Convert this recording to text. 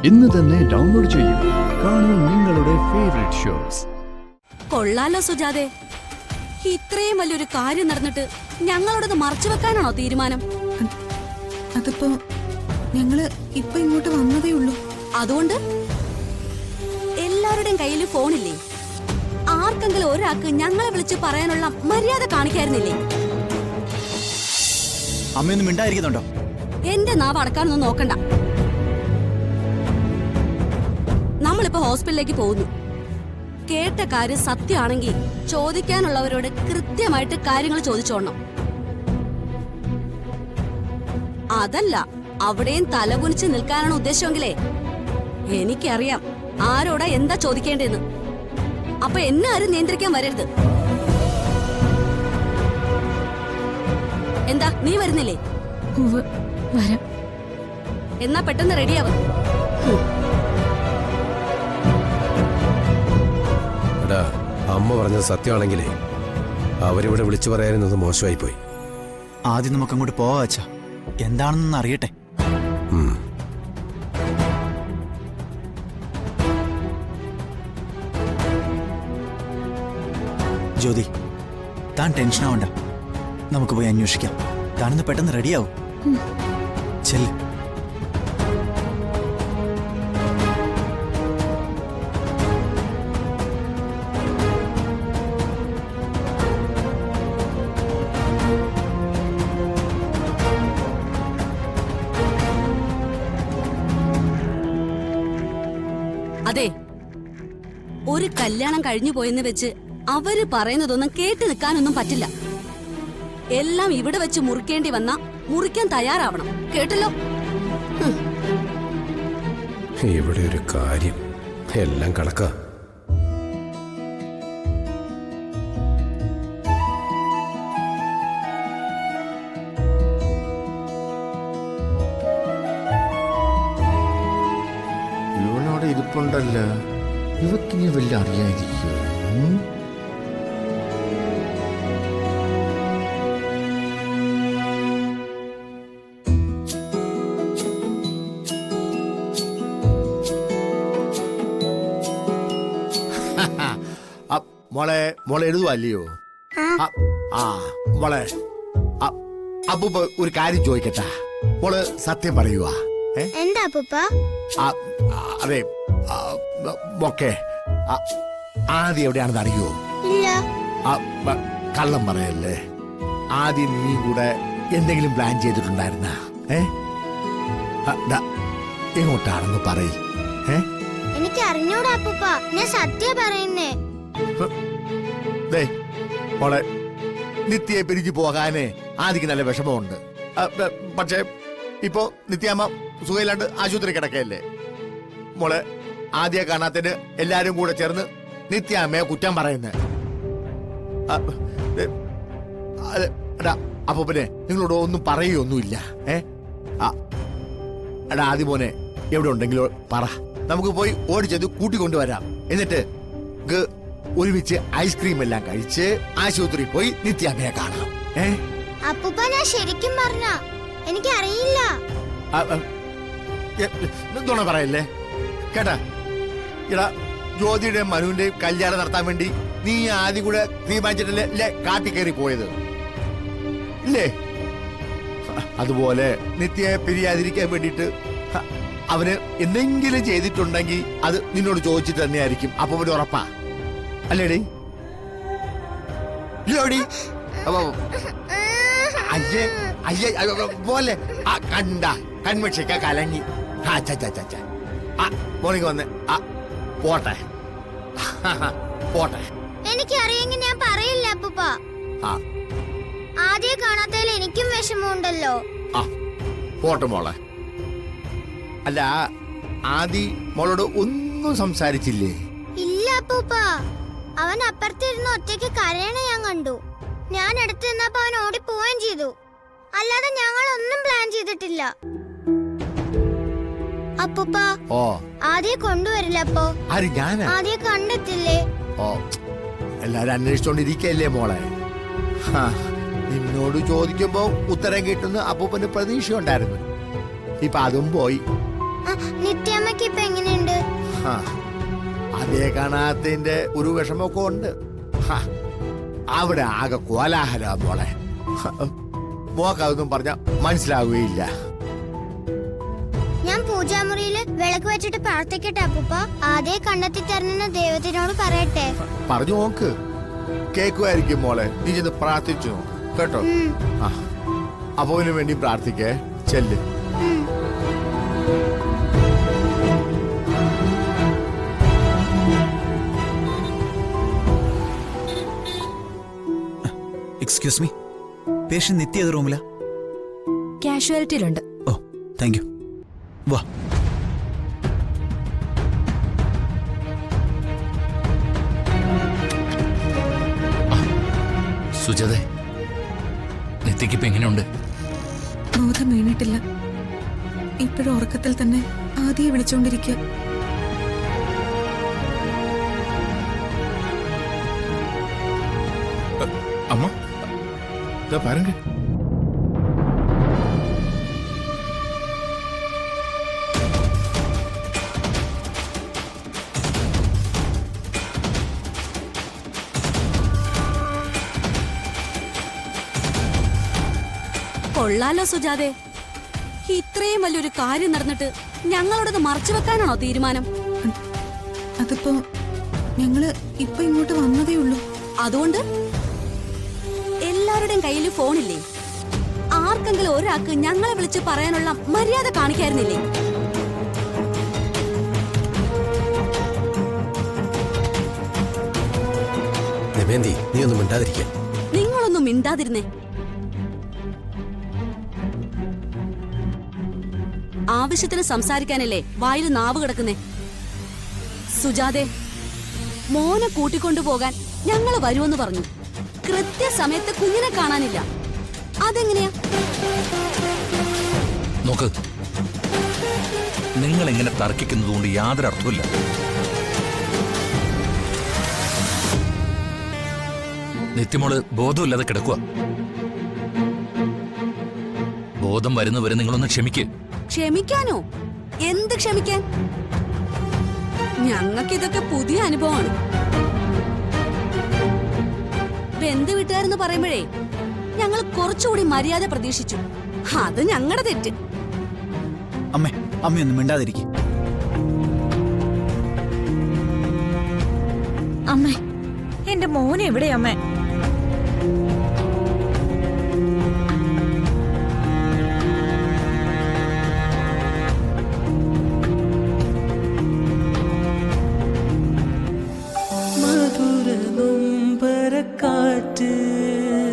ഇന്ന് തന്നെ ഡൗൺലോഡ് ചെയ്യൂ. കാണൂ നിങ്ങളുടെ ഫേവറേറ്റ് ഷോസ്. കൊള്ളാലോ സുജാതെ, ഇത്രയും വലിയൊരു കാര്യം നടന്നിട്ട് ഞങ്ങളോടത് മറച്ചു വെക്കാനാണോ തീരുമാനം? അതിപ്പോ ഞങ്ങള് ഇപ്പൊ ഇങ്ങോട്ട് വന്നതേ ഉള്ളൂ. അതുകൊണ്ട് എല്ലാവരുടെയും കയ്യിൽ ഫോണില്ലേ? ആർക്കെങ്കിലും ഒരാൾക്ക് ഞങ്ങളെ വിളിച്ച് പറയാനുള്ള മര്യാദ കാണിക്കായിരുന്നില്ലേ? അമ്മയൊന്നും മിണ്ടായിരിക്കുന്നുണ്ടോ? എന്റെ നാവ് അടക്കാനൊന്നും നോക്കണ്ട. നമ്മളിപ്പോ ഹോസ്പിറ്റലിലേക്ക് പോകുന്നു. കേട്ട കാര്യം സത്യമാണെങ്കിൽ ചോദിക്കാനുള്ളവരോട് കൃത്യമായിട്ട് കാര്യങ്ങൾ ചോദിച്ചോണം. അതല്ല അവിടെയും തലകുനിച്ച് നിൽക്കാനാണ് ഉദ്ദേശമെങ്കിലേ എനിക്കറിയാം ആരോടാ എന്താ ചോദിക്കേണ്ടതെന്ന്. അപ്പൊ എന്നെ ആരും നിയന്ത്രിക്കാൻ വരരുത്. എന്താ നീ വരുന്നില്ലേ? വരാം. എന്നാ പെട്ടെന്ന് റെഡിയാവും. അമ്മ പറഞ്ഞത് സത്യമാണെങ്കിലേ അവരിവിടെ വിളിച്ചു പറയാനുള്ളത് മോശമായി പോയി. ആദ്യം നമുക്ക് അങ്ങോട്ട് പോവാ അച്ഛാ, എന്താണെന്ന് അറിയട്ടെ. ജ്യോതി, താൻ ടെൻഷൻ ആവണ്ട, നമുക്ക് പോയി അന്വേഷിക്കാം. താനൊന്ന് പെട്ടെന്ന് റെഡിയാവും. ചെല്ല്. അതെ, ഒരു കല്യാണം കഴിഞ്ഞു പോയെന്ന് വെച്ച് അവര് പറയുന്നതൊന്നും കേട്ട് നിൽക്കാനൊന്നും പറ്റില്ല. എല്ലാം ഇവിടെ വെച്ച് മുറിക്കേണ്ടി വന്നാ മുറിക്കാൻ തയ്യാറാവണം. കേട്ടല്ലോ? ഇവിടെ ഒരു കാര്യം എല്ലാം കണക്കാ. ഇവനോടെ ഇരിപ്പുണ്ടല്ലോ, ഇവക്കിനി വല്ല അറിയാതിരിക്കോ? മോളെ മോളെ എഴുതുവല്ലയോ? ആ മോളെ, അപ്പൂപ്പ ഒരു കാര്യം ചോദിക്കട്ടാ. മോള് സത്യം പറയുവാ? എന്താ അപ്പൂപ്പ? അതെ, ഓക്കെ. ആദ്യം എവിടെയാണെന്ന് അറിയോ? ഇല്ല. കള്ളം പറയല്ലേ. ആദ്യം നീ കൂടെ എന്തെങ്കിലും പ്ലാൻ ചെയ്തിട്ടുണ്ടായിരുന്ന? എങ്ങോട്ടാണെന്ന് പറയ്. എനിക്ക് അറിഞ്ഞൂടാ അപ്പൂപ്പ, ഞാൻ സത്യം പറയുന്നേ. മോളെ, നിത്യയെ പിരിഞ്ഞു പോകാനേ ആദ്യക്ക് നല്ല വിഷമമുണ്ട്. പക്ഷേ ഇപ്പോ നിത്യാമ്മ സുഖയില്ലാണ്ട് ആശുപത്രി കിടക്കയല്ലേ. മോളെ, ആദ്യ കാണാത്തിന് എല്ലാരും കൂടെ ചേർന്ന് നിത്യാമ്മയെ കുറ്റം പറയുന്നേ. അപ്പൊ പിന്നെ നിങ്ങളോട് ഒന്നും പറയുകയൊന്നുമില്ല. എടാ ആദ്യ മോനെ, എവിടെ ഉണ്ടെങ്കിലോ പറ, നമുക്ക് പോയി ഓടിച്ചത് കൂട്ടിക്കൊണ്ടുവരാം. എന്നിട്ട് ഒരുമിച്ച് ഐസ്ക്രീം എല്ലാം കഴിച്ച് ആശുപത്രി പോയി നിത്യാമ്മയെ കാണാം. അപ്പൂപ്പ, ഞാൻ ശരിക്കും പറഞ്ഞ എനിക്കറിയില്ല. നുണ പറയല്ലേ കേട്ടാ. ഇടാ, ജ്യോതിയുടെയും മനുവിന്റെയും കല്യാണം നടത്താൻ വേണ്ടി നീ ആദ്യം കൂടെ തീരുമാനിച്ചിട്ടല്ലേ കാട്ടി കയറി പോയത് ഇല്ലേ? അതുപോലെ നിത്യയെ പിരിയാതിരിക്കാൻ വേണ്ടിട്ട് അവന് എന്തെങ്കിലും ചെയ്തിട്ടുണ്ടെങ്കിൽ അത് നിന്നോട് ചോദിച്ചിട്ട് തന്നെയായിരിക്കും. അപ്പൊ ഒരു ഉറപ്പാ അല്ലേടി? ഇല്ലോടി? അയ്യേ അയ്യേ പോലെ കണ്ട കൺവെക്ഷക്ക കലങ്ങി. മോർണിംഗ് വന്ന് പോട്ടെ പോട്ടെ. എനിക്കറിയെങ്കിൽ ഞാൻ പറയില്ല അപ്പൂപ്പ. ആദ്യം കാണാത്തതിൽ എനിക്കും വിഷമമുണ്ടല്ലോ. പോട്ടെ മോളെ. അല്ല, ആദി മോളോട് ഒന്നും സംസാരിച്ചില്ലേ? ഇല്ല അപ്പൂപ്പ, അവൻ അപ്പുറത്തിരുന്ന് ഒറ്റയ്ക്ക് കരയണ ഞാൻ കണ്ടു. ഞാൻ അടുത്ത് നിന്നപ്പോ അവൻ ഓടി പോവുകയും ചെയ്തു. അല്ലാതെ ഞങ്ങൾ ഒന്നും പ്ലാൻ ചെയ്തിട്ടില്ല. അപ്പൂപ്പ, ആദ്യം കൊണ്ടുവരില്ല. അപ്പോ ആദ്യം കണ്ടെത്തില്ലേ? എല്ലാരും അന്വേഷിച്ചോണ്ടിരിക്കല്ലേ മോളെ. നിന്നോട് ചോദിക്കുമ്പോ ഉത്തരം കിട്ടുന്ന അപ്പൂപ്പന് പ്രതീക്ഷ ഉണ്ടായിരുന്നു. ഇപ്പൊ അതും പോയി. നിത്യമ്മക്ക് ഇപ്പൊ എങ്ങനെയുണ്ട്? ആ, അതേ കാണാത്തതിന്റെ ഒരു വിഷമമൊക്കെ ഉണ്ട്. ഹാ, അവിടെ ആകെ കോലാഹല മോളെ. മോക്കതൊന്നും പറഞ്ഞ മനസ്സിലാവുകയില്ല. ഞാൻ പൂജാമുറിയില് വിളക്ക് വെച്ചിട്ട് പ്രാർത്ഥിക്കട്ടെ അപ്പൂപ്പ? അതേ കണ്ടെത്തി തരുന്ന ദൈവത്തിനോട് പറയട്ടെ? പറഞ്ഞു നോക്ക്, കേക്കുമായിരിക്കും മോളെ. നീ ചെന്ന് പ്രാർത്ഥിച്ചു നോക്ക് കേട്ടോ. ആ, അപ്പോവിന് വേണ്ടി പ്രാർത്ഥിക്കേ. ചെല്ല്. എക്സ്ക്യൂസ് മീ, പേഷ്യന്റ് നിത്യ ഏത് റൂമിലാ? കാഷ്വാലിറ്റിയിലുണ്ട്. ഓ, താങ്ക് യു. വാ. സുജാതെ, നിത്യക്കിപ്പോ എങ്ങനെയുണ്ട്? ബോധം വീണിട്ടില്ല. ഇപ്പോഴും ഉറക്കത്തിൽ തന്നെ ആദ്യം വിളിച്ചുകൊണ്ടിരിക്കുക. അമ്മ പാരുങ്ക. കൊള്ളാലോ സുജാതെ, ഇത്രയും വലിയൊരു കാര്യം നടന്നിട്ട് ഞങ്ങളോടത് മറച്ചു വെക്കാനാണോ തീരുമാനം? അതിപ്പോ ഞങ്ങള് ഇപ്പൊ ഇങ്ങോട്ട് വന്നതേ ഉള്ളൂ. അതുകൊണ്ട് എല്ലാവരുടെയും കയ്യിൽ ഫോണില്ലേ? ആർക്കെങ്കിലും ഒരാൾക്ക് ഞങ്ങളെ വിളിച്ച് പറയാനുള്ള മര്യാദ കാണിക്കായിരുന്നില്ലേ? ദമയന്തി, നീ ഒന്നും മിണ്ടാതിരിക്കുക. നിങ്ങളൊന്നും മിണ്ടാതിരുന്നേ. ആവശ്യത്തിന് സംസാരിക്കാനല്ലേ വായിൽ നാവ് കിടക്കുന്നേ? സുജാതെ, മോനെ കൂട്ടിക്കൊണ്ടുപോകാൻ ഞങ്ങൾ വരുമെന്ന് പറഞ്ഞു. കൃത്യസമയത്ത് കുഞ്ഞിനെ കാണാനില്ല. അതെങ്ങനെയാ? നോക്ക്, നിങ്ങൾ ഇങ്ങനെ തർക്കിക്കുന്നതുകൊണ്ട് യാതൊരു അർത്ഥമില്ല. നിത്യമോള് ബോധമില്ലാതെ കിടക്കുക. ബോധം വരുന്നവരെ നിങ്ങളൊന്ന് ക്ഷമിക്ക്. ക്ഷമിക്കാനോ? എന്ത് ക്ഷമിക്കാൻ? ഞങ്ങൾക്കിതൊക്കെ പുതിയ അനുഭവമാണ്. ബന്ധു വീട്ടുകാരെന്ന് പറയുമ്പോഴേ ഞങ്ങൾ കുറച്ചുകൂടി മര്യാദ പ്രതീക്ഷിച്ചു. അത് ഞങ്ങളുടെ തെറ്റ്. അമ്മേ, അമ്മയൊന്നും മിണ്ടാതിരിക്കും. അമ്മേ, എന്റെ മോൻ എവിടെയാ അമ്മേ?